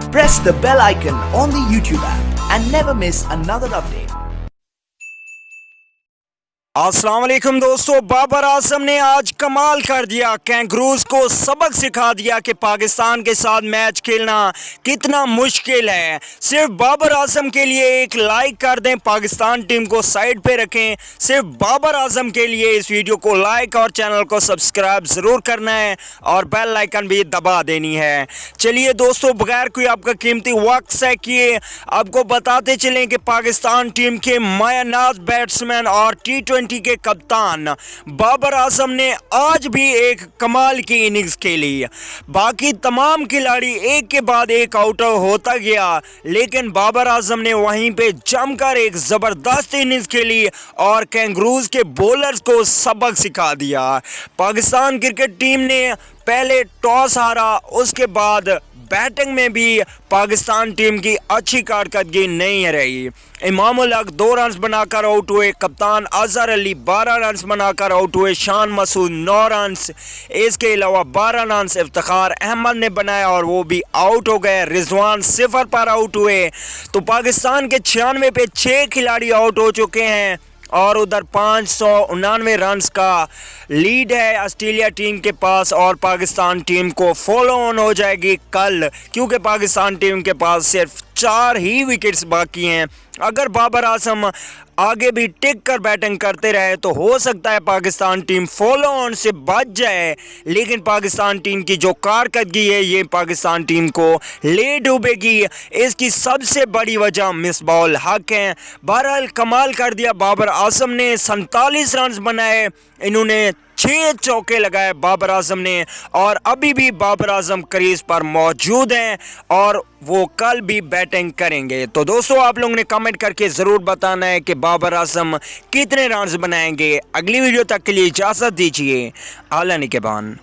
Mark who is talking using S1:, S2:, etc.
S1: Press the bell icon on the YouTube app and never miss another update.
S2: अस्सलाम वालेकुम दोस्तों, बाबर आजम ने आज कमाल कर दिया। कैंगरूज को सबक सिखा दिया कि पाकिस्तान के साथ मैच खेलना कितना मुश्किल है। सिर्फ बाबर आजम के लिए एक लाइक कर दें, पाकिस्तान टीम को साइड पे रखें। सिर्फ बाबर आजम के लिए इस वीडियो को लाइक और चैनल को सब्सक्राइब ज़रूर करना है और बेल आइकन भी दबा देनी है। चलिए दोस्तों, बगैर कोई आपका कीमती वक्त से किए आपको बताते चलें कि पाकिस्तान टीम के मायानाज बैट्समैन और T20 के कप्तान बाबर आजम ने आज भी एक कमाल की इनिंग्स खेली। बाकी तमाम खिलाड़ी एक के बाद एक आउट होता गया, लेकिन बाबर आजम ने वहीं पे जमकर एक ज़बरदस्त इनिंग्स खेली और कैंगरूज के बॉलर्स को सबक सिखा दिया। पाकिस्तान क्रिकेट टीम ने पहले टॉस हारा, उसके बाद बैटिंग में भी पाकिस्तान टीम की अच्छी कारकर्दगी नहीं रही। इमाम उल हक 2 रन्स बनाकर आउट हुए, कप्तान अजहर अली 12 रन्स बनाकर आउट हुए, शान मसूद 9 रन्स, इसके अलावा 12 रन्स इफ्तिखार अहमद ने बनाया और वो भी आउट हो गए। रिजवान 0 पर आउट हुए। तो पाकिस्तान के 96 पे 6 खिलाड़ी आउट हो चुके हैं और उधर 599 रन्स का लीड है ऑस्ट्रेलिया टीम के पास और पाकिस्तान टीम को फॉलो ऑन हो जाएगी कल, क्योंकि पाकिस्तान टीम के पास सिर्फ 4 ही विकेट्स बाकी हैं। अगर बाबर आजम आगे भी टिक कर बैटिंग करते रहे तो हो सकता है पाकिस्तान टीम फॉलो ऑन से बच जाए, लेकिन पाकिस्तान टीम की जो कारकर्दगी है ये पाकिस्तान टीम को ले डूबेगी। इसकी सबसे बड़ी वजह मिसबाह उल हक हैं। बहरहाल कमाल कर दिया बाबर आजम ने, 47 रन बनाए, इन्होंने 6 चौके लगाए बाबर आजम ने और अभी भी बाबर आजम क्रीज पर मौजूद हैं और वो कल भी बैटिंग करेंगे। तो दोस्तों, आप लोगों ने कमेंट करके ज़रूर बताना है कि बाबर आजम कितने रन्स बनाएंगे। अगली वीडियो तक के लिए इजाज़त दीजिए। आला निगहबान।